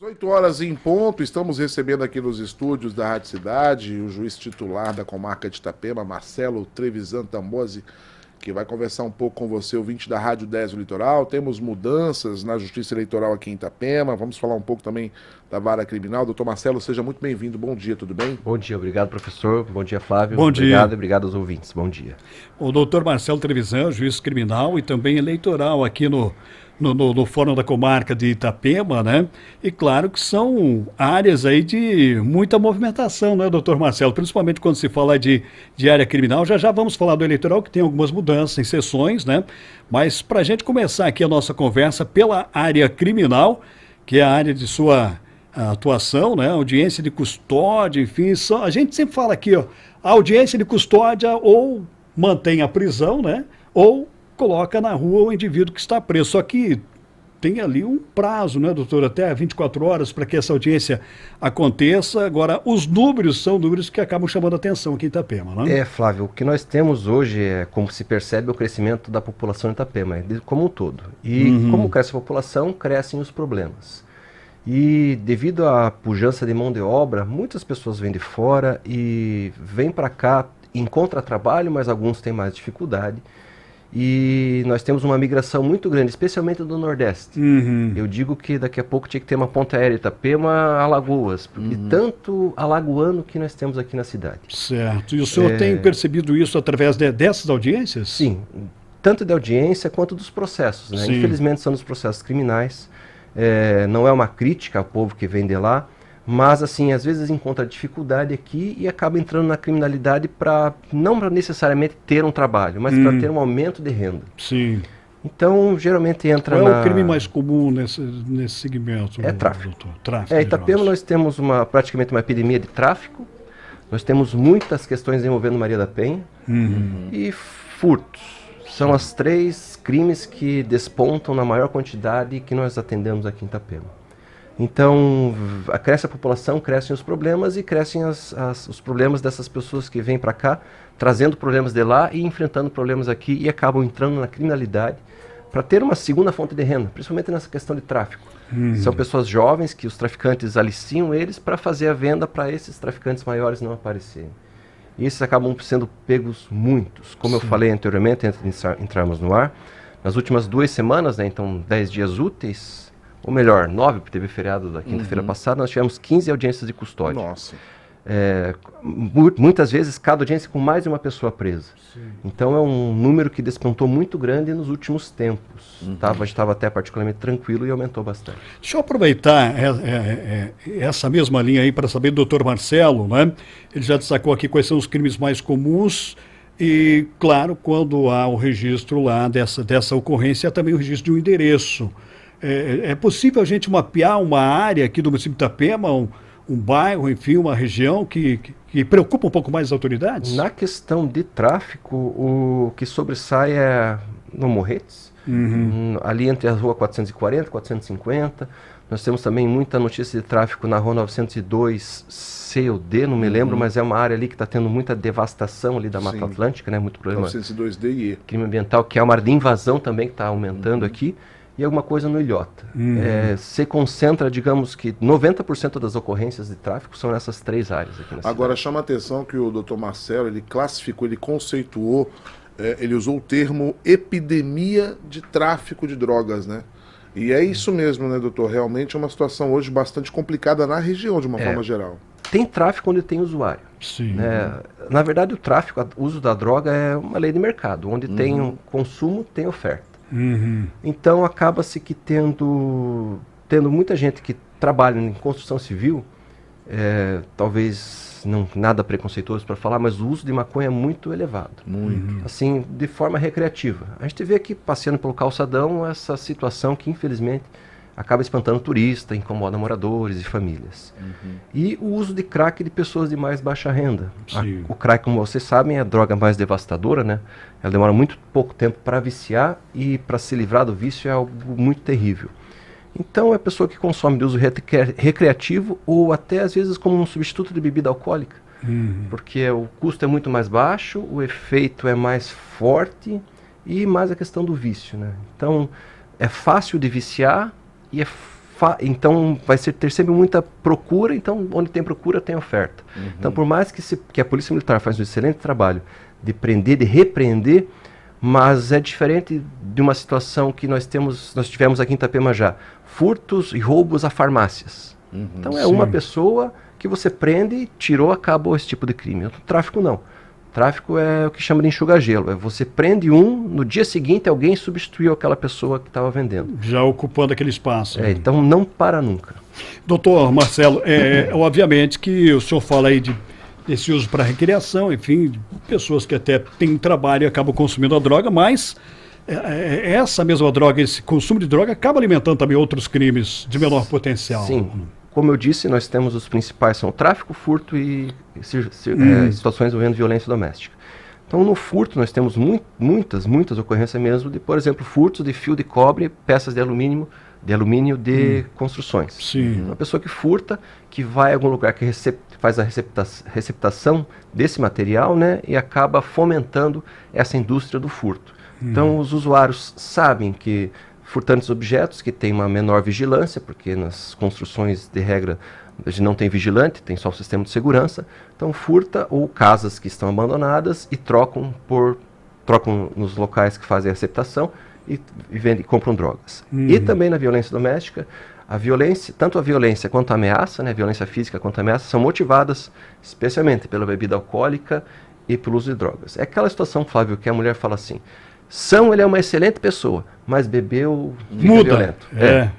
18 horas em ponto, estamos recebendo aqui nos estúdios da Rádio Cidade o juiz titular da comarca de Itapema, Marcelo Trevisan Tambozzi, que vai conversar um pouco com você, ouvinte da Rádio 10 do Litoral. Temos mudanças na Justiça Eleitoral aqui em Itapema, vamos falar um pouco também da vara criminal. Doutor Marcelo, seja muito bem-vindo, bom dia, tudo bem? Bom dia, obrigado professor, bom dia Flávio. Bom dia. Obrigado aos ouvintes, bom dia. O doutor Marcelo Trevisan, juiz criminal e também eleitoral aqui no Fórum da Comarca de Itapema, né? E claro que são áreas aí de muita movimentação, né, doutor Marcelo? Principalmente quando se fala de área criminal. Já vamos falar do eleitoral, que tem algumas mudanças em sessões, né? Mas para a gente começar aqui a nossa conversa pela área criminal, que é a área de sua atuação, né? Audiência de custódia, enfim. A gente sempre fala aqui, ó, a audiência de custódia ou mantém a prisão, né? Ou coloca na rua o indivíduo que está preso. Só que tem ali um prazo, né, doutor? Até 24 horas para que essa audiência aconteça. Agora, os números são números que acabam chamando a atenção aqui em Itapema, né? Flávio, o que nós temos hoje é, como se percebe, o crescimento da população em Itapema, como um todo. E como cresce a população, crescem os problemas. E devido à pujança de mão de obra, muitas pessoas vêm de fora e vêm para cá, encontram trabalho, mas alguns têm mais dificuldade. E nós temos uma migração muito grande, especialmente do Nordeste. Eu digo que daqui a pouco tinha que ter uma ponte aérea Itapema, Alagoas, porque tanto alagoano que nós temos aqui na cidade. Certo. E o senhor tem percebido isso através dessas audiências? Sim, tanto da audiência quanto dos processos, né? Infelizmente são dos processos criminais. Não é uma crítica ao povo que vem de lá, mas assim, às vezes encontra dificuldade aqui e acaba entrando na criminalidade não para necessariamente ter um trabalho, mas para ter um aumento de renda. Sim. Então, geralmente entra Qual é o crime mais comum nesse segmento? É tráfico. Doutor? Tráfico. Em Itapema nós temos praticamente uma epidemia de tráfico, nós temos muitas questões envolvendo Maria da Penha e furtos. São as três crimes que despontam na maior quantidade que nós atendemos aqui em Itapema. Então, cresce a população, crescem os problemas e crescem os problemas dessas pessoas que vêm para cá, trazendo problemas de lá e enfrentando problemas aqui e acabam entrando na criminalidade para ter uma segunda fonte de renda, principalmente nessa questão de tráfico. São pessoas jovens que os traficantes aliciam eles para fazer a venda para esses traficantes maiores não aparecerem. E esses acabam sendo pegos muitos. Como eu falei anteriormente, antes de entrarmos no ar, nas últimas 2 semanas, né, então 10 dias úteis, ou melhor, 9, porque teve feriado da quinta-feira passada, nós tivemos 15 audiências de custódia. Nossa. Muitas vezes, cada audiência com mais de uma pessoa presa. Então é um número que despontou muito grande nos últimos tempos. A gente estava até particularmente tranquilo e aumentou bastante. Deixa eu aproveitar essa mesma linha aí para saber do doutor Marcelo, né? Ele já destacou aqui quais são os crimes mais comuns e, claro, quando há o registro lá dessa ocorrência, há também o registro de um endereço. É possível a gente mapear uma área aqui do município de Itapema, um bairro, enfim, uma região que preocupa um pouco mais as autoridades? Na questão de tráfico, o que sobressai é no Morretes, ali entre a rua 440 e 450. Nós temos também muita notícia de tráfico na rua 902 C ou D, não me lembro, mas é uma área ali que está tendo muita devastação ali da Mata Atlântica, né? Muito problema. 902D e E. Crime ambiental, que é uma área de invasão também que está aumentando aqui. E alguma coisa no Ilhota. Se concentra, digamos que 90% das ocorrências de tráfico são nessas 3 áreas aqui na cidade. Agora chama a atenção que o doutor Marcelo, ele classificou, ele conceituou, ele usou o termo epidemia de tráfico de drogas, né? E é isso mesmo, né, doutor? Realmente é uma situação hoje bastante complicada na região, de uma forma geral. Tem tráfico onde tem usuário. Sim. Na verdade, o tráfico, o uso da droga é uma lei de mercado. Onde tem um consumo, tem oferta. Então acaba-se que tendo muita gente que trabalha em construção civil, talvez não nada preconceituoso para falar, mas o uso de maconha é muito elevado. Muito. Assim, de forma recreativa. A gente vê aqui, passeando pelo calçadão, essa situação que infelizmente acaba espantando turista, incomoda moradores e famílias. E o uso de crack de pessoas de mais baixa renda. O crack, como vocês sabem, é a droga mais devastadora, né? Ela demora muito pouco tempo para viciar e para se livrar do vício é algo muito terrível. Então é a pessoa que consome de uso recreativo ou até às vezes como um substituto de bebida alcoólica. Porque o custo é muito mais baixo, o efeito é mais forte e mais a questão do vício, né? Então é fácil de viciar e é Então vai ter sempre muita procura, então onde tem procura tem oferta. Então por mais que a Polícia Militar faz um excelente trabalho de prender, de repreender, mas é diferente de uma situação que nós tivemos aqui em Itapema já, furtos e roubos a farmácias. Então é uma pessoa que você prende, tirou, acabou esse tipo de crime. O tráfico não. Tráfico é o que chama de enxugar-gelo. Você prende no dia seguinte alguém substituiu aquela pessoa que estava vendendo. Já ocupando aquele espaço. Então não para nunca. Doutor Marcelo, obviamente que o senhor fala aí desse uso para recreação, enfim, de pessoas que até têm trabalho e acabam consumindo a droga, mas essa mesma droga, esse consumo de droga acaba alimentando também outros crimes de menor potencial. Sim. Como eu disse, nós temos os principais, são o tráfico, furto e situações envolvendo violência doméstica. Então, no furto, nós temos muitas ocorrências mesmo de, por exemplo, furtos de fio de cobre, peças de alumínio de construções. Sim. Uma pessoa que furta, que vai a algum lugar que faz a receptação desse material, né, e acaba fomentando essa indústria do furto. Então, os usuários sabem que furtantes objetos que têm uma menor vigilância, porque nas construções de regra a gente não tem vigilante, tem só o sistema de segurança, então furta ou casas que estão abandonadas e trocam nos locais que fazem a receptação e compram drogas. E também na violência doméstica, tanto a violência quanto a ameaça, né, a violência física quanto a ameaça, são motivadas especialmente pela bebida alcoólica e pelo uso de drogas. É aquela situação, Flávio, que a mulher fala assim, ele é uma excelente pessoa, mas bebeu, fica violento.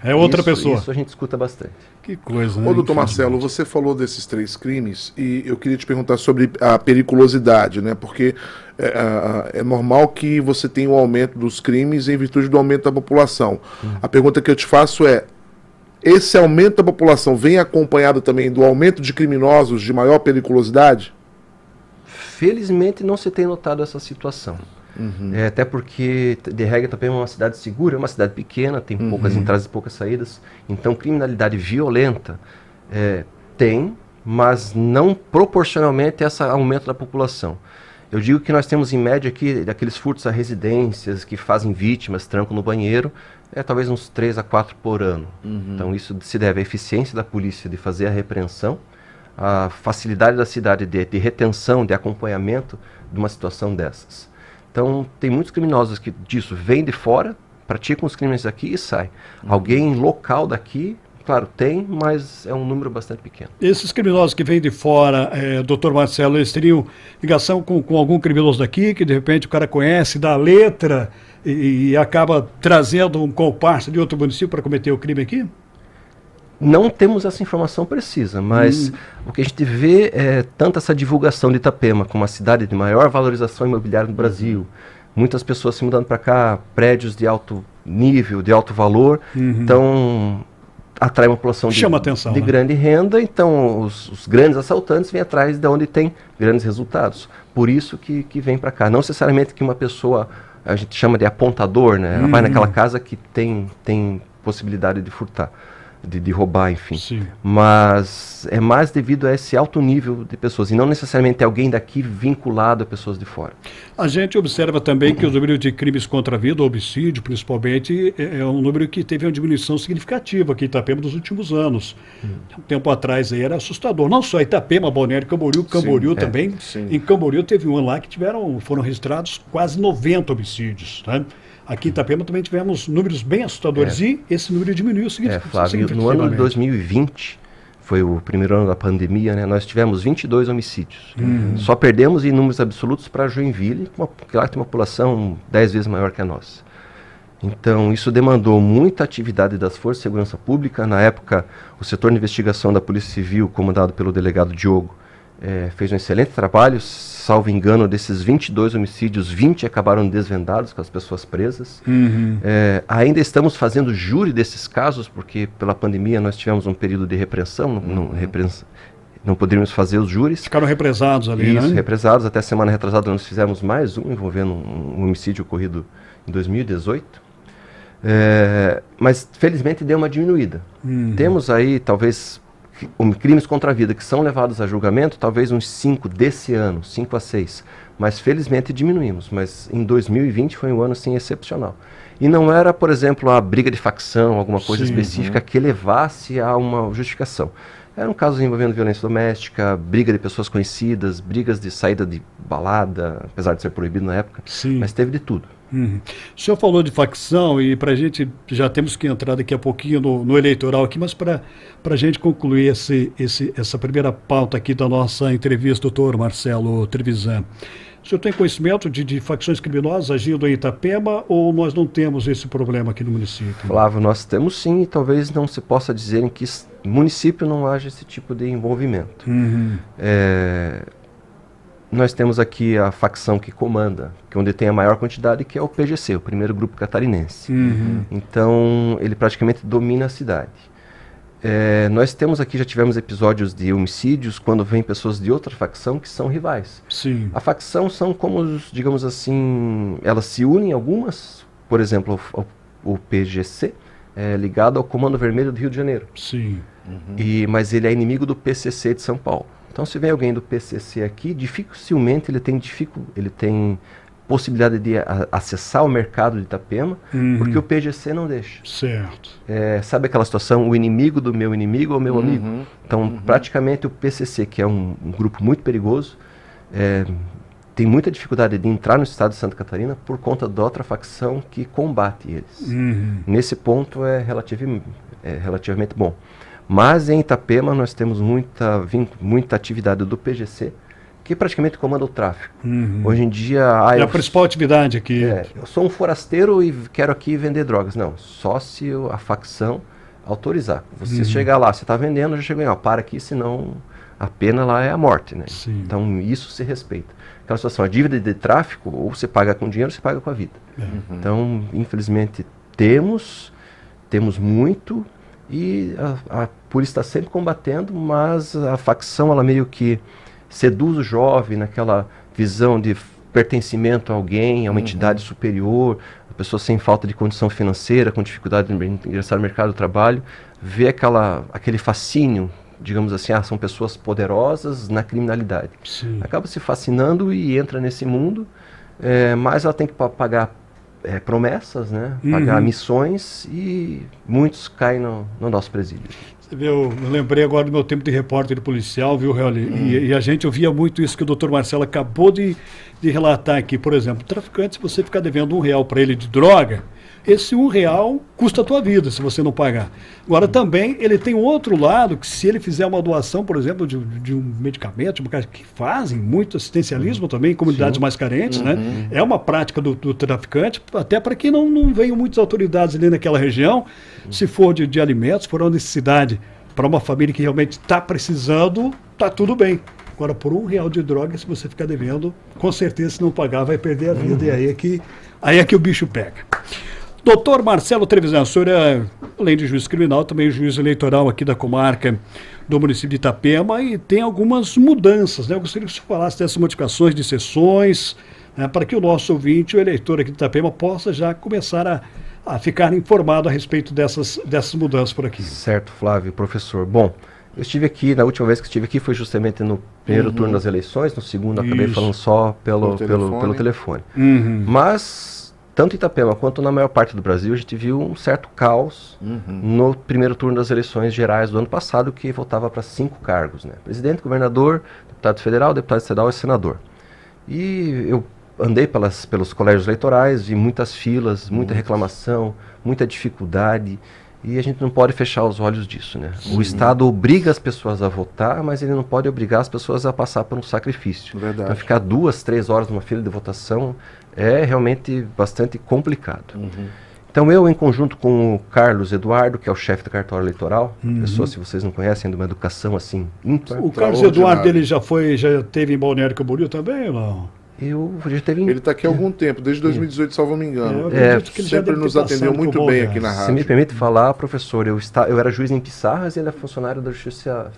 É outra pessoa. Isso a gente escuta bastante. Que coisa, né? Ô, doutor Marcelo, você falou desses 3 crimes e eu queria te perguntar sobre a periculosidade, né? Porque é normal que você tenha um aumento dos crimes em virtude do aumento da população. A pergunta que eu te faço é, esse aumento da população vem acompanhado também do aumento de criminosos de maior periculosidade? Felizmente não se tem notado essa situação. Até porque, de regra, também é uma cidade segura, é uma cidade pequena, tem poucas entradas e poucas saídas. Então, criminalidade violenta tem, mas não proporcionalmente a esse aumento da população. Eu digo que nós temos, em média, aqui, daqueles furtos a residências que fazem vítimas, trancam no banheiro, talvez uns 3 a 4 por ano. Então, isso se deve à eficiência da polícia de fazer a repreensão, à facilidade da cidade de retenção, de acompanhamento de uma situação dessas. Então, tem muitos criminosos que disso vêm de fora, praticam os crimes aqui e saem. Alguém local daqui, claro, tem, mas é um número bastante pequeno. Esses criminosos que vêm de fora, doutor Marcelo, eles teriam ligação com algum criminoso daqui, que de repente o cara conhece, dá a letra e acaba trazendo um comparsa de outro município para cometer o crime aqui? Não temos essa informação precisa, mas o que a gente vê é tanto essa divulgação de Itapema como a cidade de maior valorização imobiliária no Brasil. Muitas pessoas se mudando para cá, prédios de alto nível, de alto valor, então atrai uma população de grande renda, então os grandes assaltantes vêm atrás de onde tem grandes resultados. Por isso que vem para cá. Não necessariamente que uma pessoa, a gente chama de apontador, né? Ela vai naquela casa que tem possibilidade de furtar. De roubar, enfim. Sim. Mas é mais devido a esse alto nível de pessoas, e não necessariamente alguém daqui vinculado a pessoas de fora. A gente observa também que o número de crimes contra a vida, homicídio principalmente, é um número que teve uma diminuição significativa aqui em Itapema nos últimos anos. Um tempo atrás aí era assustador. Não só Itapema, Balneário Camboriú também. Sim. Em Camboriú teve um ano lá que foram registrados quase 90 homicídios, né? Aqui em Itapema também tivemos números bem assustadores e esse número diminuiu significativamente. Flávio, no ano de 2020, foi o primeiro ano da pandemia, né, nós tivemos 22 homicídios. Só perdemos em números absolutos para Joinville, que lá tem uma população 10 vezes maior que a nossa. Então, isso demandou muita atividade das forças de segurança pública. Na época, o setor de investigação da Polícia Civil, comandado pelo delegado Diogo, fez um excelente trabalho. Salvo engano, desses 22 homicídios, 20 acabaram desvendados com as pessoas presas. Ainda estamos fazendo júri desses casos, porque pela pandemia nós tivemos um período de repreensão, não poderíamos fazer os júris. Ficaram represados ali, né? Isso, né? represados. Até semana retrasada nós fizemos mais um, envolvendo um homicídio ocorrido em 2018. Mas felizmente deu uma diminuída. Temos aí, talvez, crimes contra a vida que são levados a julgamento, talvez uns 5 desse ano, 5 a 6. Mas felizmente diminuímos. Mas em 2020 foi um ano assim excepcional. E não era, por exemplo, a briga de facção, alguma coisa específica que levasse a uma justificação. Eram casos envolvendo violência doméstica, briga de pessoas conhecidas, brigas de saída de balada, apesar de ser proibido na época, mas teve de tudo. O senhor falou de facção e para a gente, já temos que entrar daqui a pouquinho no eleitoral aqui, mas para a gente concluir essa primeira pauta aqui da nossa entrevista, doutor Marcelo Trevisan, o senhor tem conhecimento de facções criminosas agindo em Itapema ou nós não temos esse problema aqui no município? Flávio, nós temos sim, e talvez não se possa dizer em que município não haja esse tipo de envolvimento. Nós temos aqui a facção que comanda, que é onde tem a maior quantidade, que é o PGC, o Primeiro Grupo Catarinense. Então, ele praticamente domina a cidade. Nós temos aqui, já tivemos episódios de homicídios quando vêm pessoas de outra facção que são rivais. A facção são como, digamos assim, elas se unem algumas, por exemplo, o PGC é ligado ao Comando Vermelho do Rio de Janeiro. Mas ele é inimigo do PCC de São Paulo. Então, se vem alguém do PCC aqui, dificilmente ele tem possibilidade de acessar o mercado de Itapema, porque o PGC não deixa. Sabe aquela situação, o inimigo do meu inimigo é o meu amigo? Então, praticamente o PCC, que é um grupo muito perigoso, tem muita dificuldade de entrar no estado de Santa Catarina por conta da outra facção que combate eles. Nesse ponto é relativamente bom. Mas em Itapema nós temos muita atividade do PGC, que praticamente comanda o tráfico. Hoje em dia... É a principal atividade aqui. Eu sou um forasteiro e quero aqui vender drogas. Não, só se a facção autorizar. Você chegar lá, você está vendendo, já chegou em, para aqui, senão a pena lá é a morte, né? Então isso se respeita. Aquela situação, a dívida de tráfico, ou você paga com dinheiro, ou você paga com a vida. Então, infelizmente, temos muito... E a polícia está sempre combatendo, mas a facção, ela meio que seduz o jovem naquela visão de pertencimento a alguém, a uma entidade superior, a pessoa sem falta de condição financeira, com dificuldade de ingressar no mercado do trabalho, vê aquele fascínio, digamos assim, são pessoas poderosas na criminalidade. Acaba se fascinando e entra nesse mundo, mas ela tem que pagar promessas, né? Pagar missões e muitos caem no nosso presídio. Você vê, eu lembrei agora do meu tempo de repórter policial, viu, Reoli? E a gente ouvia muito isso que o doutor Marcelo acabou de relatar aqui. Por exemplo, traficante, se você ficar devendo R$1 para ele de droga, esse R$1 custa a tua vida se você não pagar. Agora também ele tem um outro lado, que se ele fizer uma doação, por exemplo, de um medicamento, que fazem muito assistencialismo também em comunidades mais carentes, né? É uma prática do traficante, até para que não venham muitas autoridades ali naquela região, se for de alimentos, for uma necessidade para uma família que realmente está precisando, está tudo bem. Agora, por R$1 de droga, se você ficar devendo, com certeza, se não pagar, vai perder a vida. E aí é que o bicho pega. Doutor Marcelo Trevisan, o senhor é, além de juiz criminal, também juiz eleitoral aqui da comarca do município de Itapema e tem algumas mudanças, né? Eu gostaria que o senhor falasse dessas modificações de sessões, né, para que o nosso ouvinte, o eleitor aqui de Itapema, possa já começar a ficar informado a respeito dessas mudanças por aqui. Certo, Flávio, professor. Bom, eu estive aqui, na última vez que estive aqui foi justamente no primeiro turno das eleições, no segundo acabei falando só pelo telefone. Mas... tanto em Itapema quanto na maior parte do Brasil, a gente viu um certo caos no primeiro turno das eleições gerais do ano passado, que votava para 5 cargos, né? Presidente, governador, deputado federal, deputado estadual e senador. E eu andei pelos colégios eleitorais, vi muitas filas, muita reclamação, muita dificuldade, e a gente não pode fechar os olhos disso, né? O Estado obriga as pessoas a votar, mas ele não pode obrigar as pessoas a passar por um sacrifício. Então ficar 2, 3 horas numa fila de votação é realmente bastante complicado. Então eu, em conjunto com o Carlos Eduardo, que é o chefe do cartório eleitoral, pessoa, se vocês não conhecem, de uma educação assim ímpar. O Carlos Eduardo, ele já teve em Balneário Camboriú também ou não? Ele está aqui há algum tempo, desde 2018, salvo me engano. Sempre nos atendeu muito bem aqui na rádio. Se me permite falar, professor, eu era juiz em Pissarras e ele é funcionário da Justiça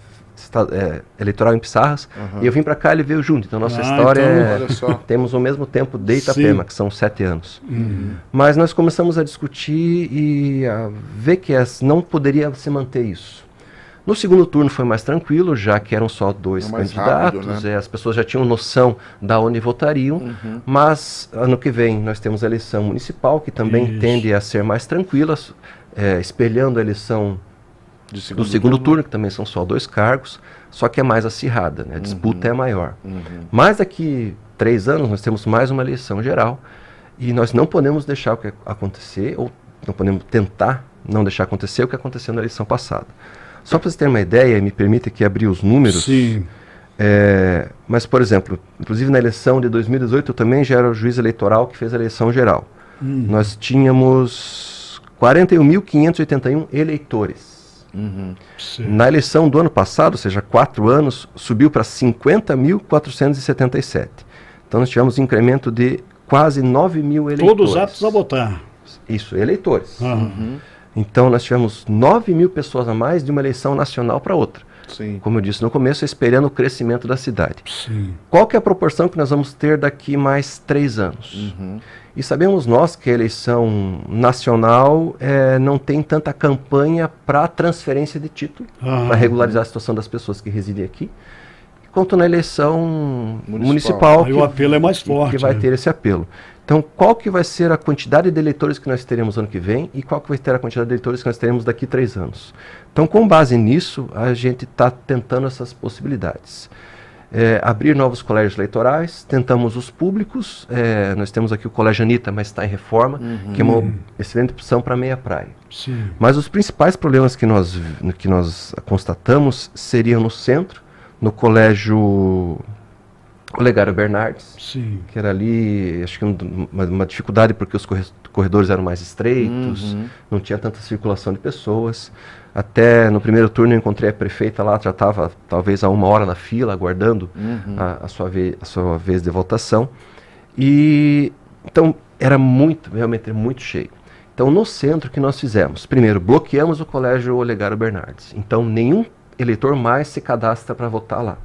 Eleitoral em Pissarras. E eu vim para cá e ele veio junto. Então nossa história temos o mesmo tempo de Itapema, que são 7 anos. Mas nós começamos a discutir e a ver que não poderia se manter isso. No segundo turno foi mais tranquilo, já que eram só 2 mais candidatos, rápido, né? as pessoas já tinham noção da onde votariam, mas ano que vem nós temos a eleição municipal, que também Isso. tende a ser mais tranquila, espelhando a eleição do segundo turno, que também são só 2 cargos, só que é mais acirrada, né? A disputa é maior. Mas daqui 3 anos nós temos mais uma eleição geral, e nós não podemos deixar o que acontecer, ou não podemos tentar não deixar acontecer o que aconteceu na eleição passada. Só para você ter uma ideia, me permita aqui abrir os números. Sim. Mas, por exemplo, inclusive na eleição de 2018, eu também já era o juiz eleitoral que fez a eleição geral. Nós tínhamos 41.581 eleitores. Sim. Na eleição do ano passado, ou seja, 4 anos, subiu para 50.477. Então nós tivemos um incremento de quase 9.000 eleitores. Todos aptos a votar. Isso, eleitores. Ah. Então nós tivemos 9.000 pessoas a mais de uma eleição nacional para outra. Sim. Como eu disse no começo, esperando o crescimento da cidade. Sim. Qual que é a proporção que nós vamos ter daqui mais 3 anos? E sabemos nós que a eleição nacional não tem tanta campanha para transferência de título, para regularizar a situação das pessoas que residem aqui, quanto na eleição municipal Aí o apelo é mais forte. que vai né? ter esse apelo. Então, qual que vai ser a quantidade de eleitores que nós teremos ano que vem e qual que vai ter a quantidade de eleitores que nós teremos daqui 3 anos? Então, com base nisso, a gente está tentando essas possibilidades. Abrir novos colégios eleitorais, tentamos os públicos, nós temos aqui o Colégio Anitta, mas está em reforma, que é uma excelente opção para meia praia. Sim. Mas os principais problemas que nós constatamos seriam no centro, no Colégio Olegário Bernardes, Sim. que era ali, acho que uma dificuldade porque os corredores eram mais estreitos, não tinha tanta circulação de pessoas. Até no primeiro turno eu encontrei a prefeita lá, já estava talvez há 1 hora na fila, aguardando a sua vez de votação. E então era realmente muito cheio. Então no centro, o que nós fizemos? Primeiro, bloqueamos o Colégio Olegário Bernardes. Então nenhum eleitor mais se cadastra para votar lá.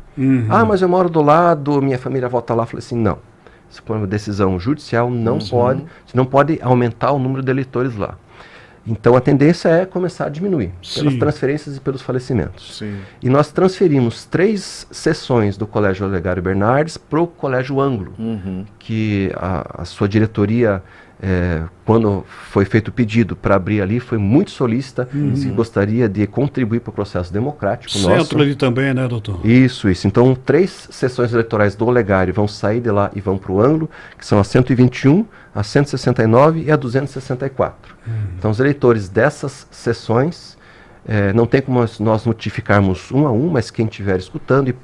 Ah, mas eu moro do lado, minha família vota lá. Eu falei assim, não. Isso foi uma decisão judicial, você não pode aumentar o número de eleitores lá. Então a tendência é começar a diminuir, pelas transferências e pelos falecimentos. Sim. E nós transferimos 3 sessões do Colégio Olegário Bernardes para o Colégio Ângulo, que a sua diretoria, quando foi feito o pedido para abrir ali, foi muito solícita, e gostaria de contribuir para o processo democrático nosso. Centro ali também, né, doutor? Isso. Então 3 sessões eleitorais do Olegário vão sair de lá e vão para o Ângulo, que são a 121, a 169 e a 264. Então os eleitores dessas sessões, não tem como nós notificarmos um a um, mas quem estiver escutando e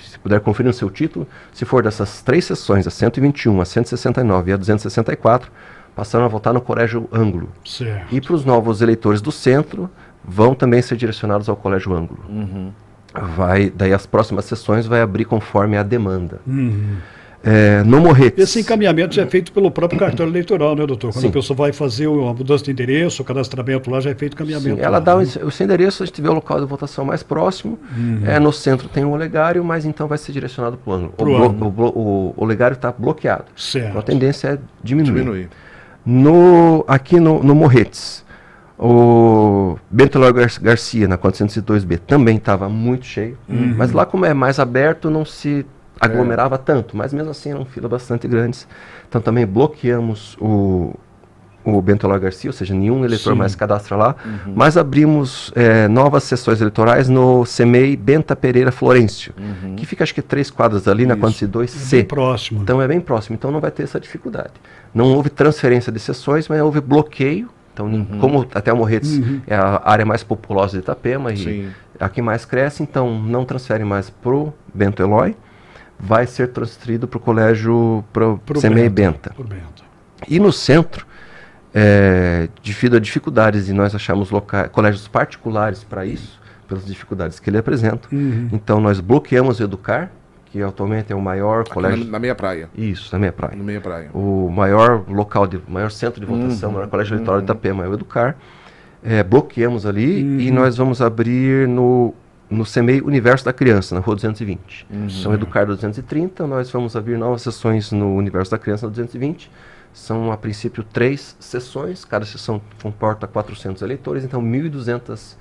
se puder conferir no seu título, se for dessas 3 sessões, a 121, a 169 e a 264, passaram a votar no Colégio Ângulo. Certo. E para os novos eleitores do centro, vão também ser direcionados ao Colégio Ângulo. Daí as próximas sessões vai abrir conforme a demanda. No Morretes. Esse encaminhamento já é feito pelo próprio cartório eleitoral, né, doutor? Quando Sim. a pessoa vai fazer uma mudança de endereço, o cadastramento lá já é feito encaminhamento. Sim, ela lá, dá né? o seu endereço, a gente vê o local de votação mais próximo. No centro tem o Olegário, mas então vai ser direcionado para o Ângulo. O Olegário está bloqueado. Certo. Então a tendência é diminuir. Diminuir. Aqui no Morretes, o Bento Eloy Garcia, na 402B, também estava muito cheio. Mas lá, como é mais aberto, não se aglomerava tanto, mas mesmo assim eram filas bastante grandes. Então também bloqueamos o Bento Eloy Garcia, ou seja, nenhum eleitor mais se cadastra lá, mas abrimos novas sessões eleitorais no CEMEI Benta Pereira Florencio, que fica acho que 3 quadras ali na 402C. Bem próximo. Então é bem próximo, então não vai ter essa dificuldade. Não houve transferência de sessões, mas houve bloqueio. Então, como até o Morretes é a área mais populosa de Itapema e a que mais cresce, então não transfere mais para o Bento Eloy, vai ser transferido para o colégio, para o CEMEI Benta. E no centro, devido a dificuldades, e nós achamos colégios particulares para isso, pelas dificuldades que ele apresenta, então nós bloqueamos o Educar, que atualmente é o maior colégio... Na meia praia. Isso, na meia praia. Na meia praia. O maior maior centro de votação, o maior colégio eleitoral de Itapema é o Educar. Bloqueamos ali e nós vamos abrir no CEMEI Universo da Criança, na Rua 220. Então, Educar 230, nós vamos abrir novas sessões no Universo da Criança, na 220. São, a princípio, 3 sessões, cada sessão comporta 400 eleitores, então 1.200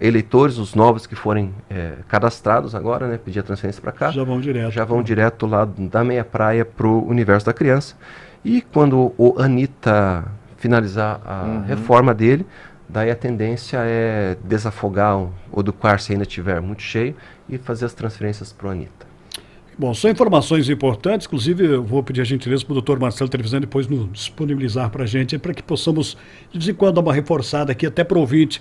Eleitores, os novos que forem cadastrados agora, né, pedir a transferência para cá, Já vão direto lá da Meia Praia para o Universo da Criança. E quando o Anitta finalizar a reforma dele, daí a tendência é desafogar ou educar se ainda estiver muito cheio e fazer as transferências para o Anitta. Bom, são informações importantes, inclusive eu vou pedir a gentileza para o doutor Marcelo Trevisan depois nos disponibilizar para a gente, para que possamos de vez em quando dar uma reforçada aqui, até para o ouvinte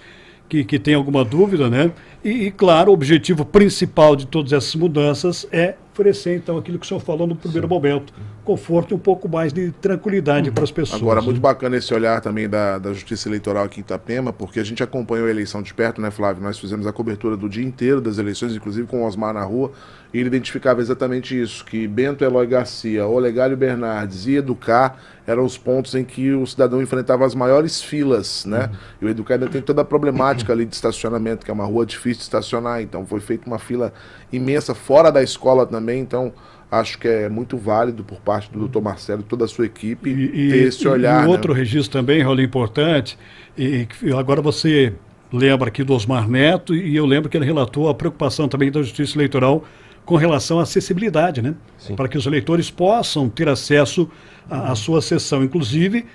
que tem alguma dúvida, né? E, claro, o objetivo principal de todas essas mudanças é oferecer, então, aquilo que o senhor falou no primeiro momento, conforto e um pouco mais de tranquilidade para as pessoas. Agora, muito bacana esse olhar também da Justiça Eleitoral aqui em Itapema, porque a gente acompanhou a eleição de perto, né, Flávio? Nós fizemos a cobertura do dia inteiro das eleições, inclusive com o Osmar na rua, e ele identificava exatamente isso, que Bento Eloy Garcia, Olegário Bernardes e Educar eram os pontos em que o cidadão enfrentava as maiores filas, né? E o Educar ainda tem toda a problemática ali de estacionamento, que é uma rua difícil de estacionar, então foi feita uma fila imensa fora da escola também, então acho que é muito válido por parte do Dr. Marcelo e toda a sua equipe ter esse olhar. E outro registro também, Raul, importante, e agora você lembra aqui do Osmar Neto, e eu lembro que ele relatou a preocupação também da Justiça Eleitoral com relação à acessibilidade, né? Sim. Para que os eleitores possam ter acesso à sua sessão. Inclusive,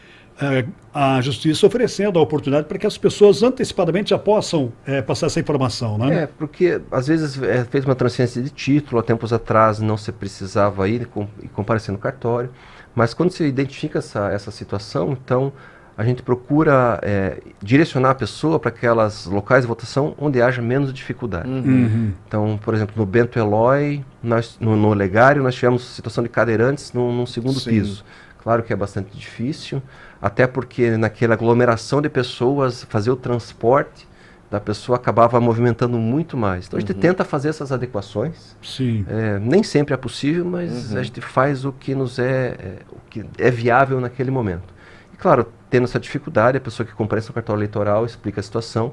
a Justiça oferecendo a oportunidade para que as pessoas antecipadamente já possam passar essa informação, né? Porque às vezes fez uma transferência de título, há tempos atrás não se precisava ir e comparecer no cartório, mas quando se identifica essa situação, então a gente procura direcionar a pessoa para aquelas locais de votação onde haja menos dificuldade. Então, por exemplo, no Bento Eloy, no Olegário, nós tivemos situação de cadeirantes num segundo piso. Claro que é bastante difícil, até porque naquela aglomeração de pessoas, fazer o transporte da pessoa acabava movimentando muito mais. Então a gente tenta fazer essas adequações. Sim. Nem sempre é possível, mas a gente faz o que o que é viável naquele momento. E claro, tendo essa dificuldade, a pessoa que comparece no cartório eleitoral explica a situação,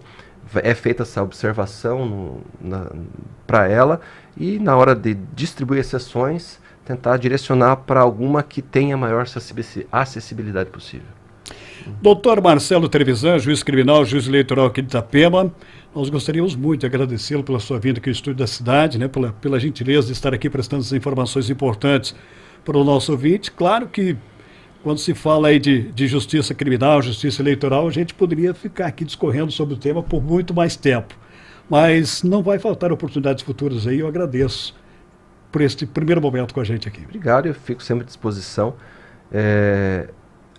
é feita essa observação para ela e na hora de distribuir as sessões, tentar direcionar para alguma que tenha a maior acessibilidade possível. Doutor Marcelo Trevisan, juiz criminal, juiz eleitoral aqui de Itapema, nós gostaríamos muito de agradecê-lo pela sua vinda aqui ao estúdio da cidade, né, pela gentileza de estar aqui prestando essas informações importantes para o nosso ouvinte. Claro que quando se fala aí de justiça criminal, justiça eleitoral, a gente poderia ficar aqui discorrendo sobre o tema por muito mais tempo. Mas não vai faltar oportunidades futuras aí, eu agradeço por este primeiro momento com a gente aqui. Obrigado, eu fico sempre à disposição.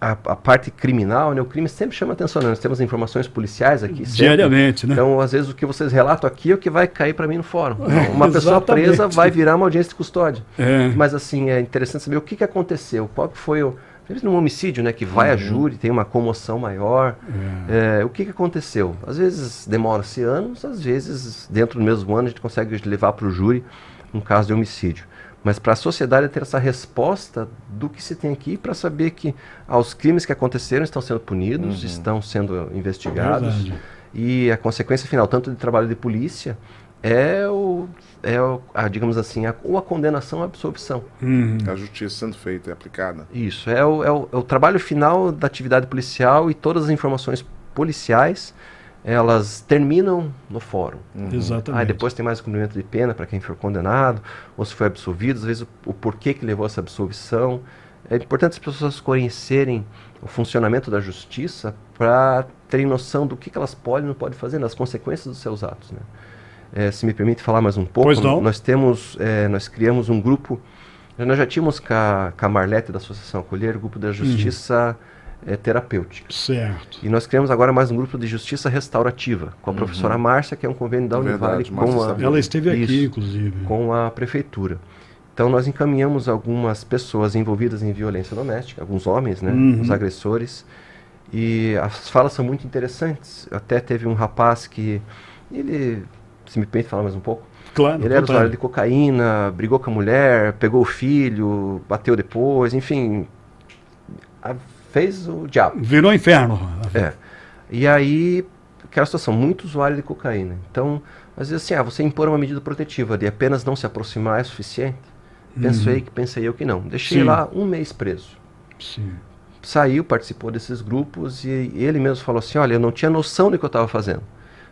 A parte criminal, né, o crime sempre chama atenção, né? Nós temos informações policiais aqui sempre. Diariamente, né? Então, às vezes, o que vocês relatam aqui é o que vai cair para mim no fórum. Uma pessoa presa vai virar uma audiência de custódia. Mas, assim, é interessante saber o que aconteceu, qual que foi o... Às vezes, num homicídio, né, que vai a júri, tem uma comoção maior. O que aconteceu? Às vezes, demora-se anos, às vezes, dentro do mesmo ano, a gente consegue levar para o júri um caso de homicídio. Mas para a sociedade ter essa resposta do que se tem aqui para saber que os crimes que aconteceram estão sendo punidos, estão sendo investigados. E a consequência final, tanto de trabalho de polícia, digamos assim, ou a condenação ou a absolvição. A justiça sendo feita e aplicada. Isso, é o trabalho final da atividade policial e todas as informações policiais, elas terminam no fórum. Exatamente. Aí depois tem mais o cumprimento de pena para quem for condenado, ou se foi absolvido, às vezes o porquê que levou a essa absolvição. É importante as pessoas conhecerem o funcionamento da justiça para terem noção do que elas podem e não podem fazer, das consequências dos seus atos, né? Se me permite falar mais um pouco, pois não. Nós criamos um grupo, nós já tínhamos com a Marlete da Associação Acolher, o grupo da Justiça terapêutica. Certo. E nós criamos agora mais um grupo de justiça restaurativa, com a professora Márcia, que é um convênio da Univale ela esteve aqui, inclusive. Com a prefeitura. Então nós encaminhamos algumas pessoas envolvidas em violência doméstica, alguns homens, né, os agressores, e as falas são muito interessantes. Até teve um rapaz que, ele, se me permite falar mais um pouco, claro, ele era usuário de cocaína, brigou com a mulher, pegou o filho, bateu depois, enfim, fez o diabo. Virou inferno. E aí, aquela situação, muito usuário de cocaína. Então, às vezes assim, você impor uma medida protetiva de apenas não se aproximar é suficiente? Pensei eu que não. Deixei lá 1 mês preso. Sim. Saiu, participou desses grupos e ele mesmo falou assim, olha, eu não tinha noção do que eu estava fazendo.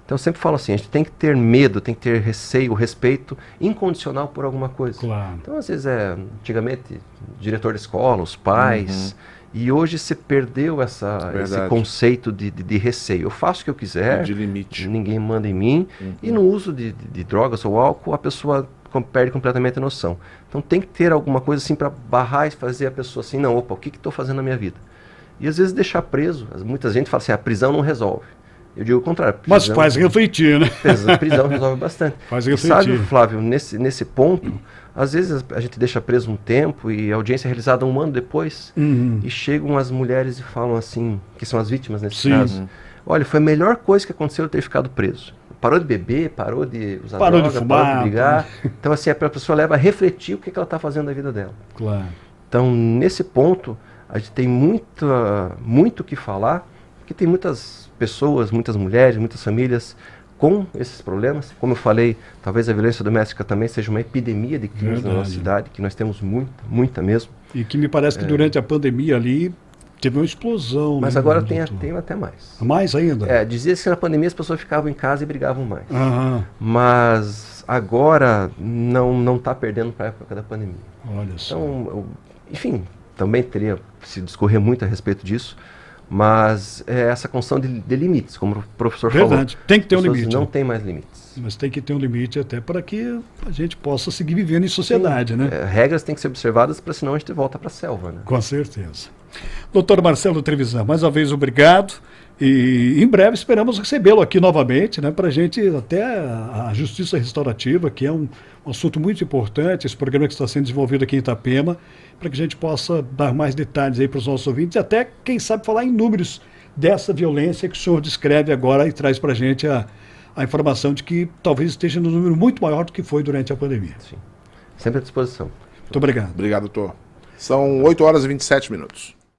Então eu sempre falo assim, a gente tem que ter medo, tem que ter receio, respeito incondicional por alguma coisa. Claro. Então às vezes antigamente, diretor de escola, os pais, e hoje se perdeu esse conceito de receio. Eu faço o que eu quiser, de limite. Ninguém manda em mim, e no uso de drogas ou álcool a pessoa perde completamente a noção. Então tem que ter alguma coisa assim para barrar e fazer a pessoa assim, não, opa, o que estou fazendo na minha vida? E às vezes deixar preso, muita gente fala assim, a prisão não resolve. Eu digo o contrário. Prisão, mas faz refletir, né? Prisão resolve bastante. Faz refletir. Sabe, Flávio, nesse ponto, às vezes a gente deixa preso um tempo e a audiência é realizada um ano depois, e chegam as mulheres e falam assim, que são as vítimas nesse caso, olha, foi a melhor coisa que aconteceu eu ter ficado preso. Parou de beber, parou de usar droga, de fumar, parou de brigar. Então assim, a pessoa leva a refletir o que ela está fazendo na vida dela. Claro. Então, nesse ponto, a gente tem muito o que falar, porque tem muitas pessoas, muitas mulheres, muitas famílias com esses problemas. Como eu falei, talvez a violência doméstica também seja uma epidemia de crimes na nossa cidade, que nós temos muita mesmo. E que me parece que durante a pandemia ali teve uma explosão. Mas agora tem até mais. Mais ainda? Dizia-se que na pandemia as pessoas ficavam em casa e brigavam mais. Mas agora não está perdendo para a época da pandemia. Olha só. Então, enfim, também teria se discorrer muito a respeito disso, mas é essa construção de limites, como o professor falou. Verdade, tem que ter um limite. Não tem mais limites. Mas tem que ter um limite até para que a gente possa seguir vivendo em sociedade, né? Regras têm que ser observadas, para senão a gente volta para a selva, né? Com certeza. Doutor Marcelo Trevisan, mais uma vez obrigado. E em breve esperamos recebê-lo aqui novamente, né, para a gente, até a Justiça Restaurativa, que é um assunto muito importante, esse programa que está sendo desenvolvido aqui em Itapema, para que a gente possa dar mais detalhes aí para os nossos ouvintes e até, quem sabe, falar em números dessa violência que o senhor descreve agora e traz para a gente a informação de que talvez esteja num número muito maior do que foi durante a pandemia. Sim. Sempre à disposição. Muito obrigado. Obrigado, doutor. São 8 horas e 27 minutos.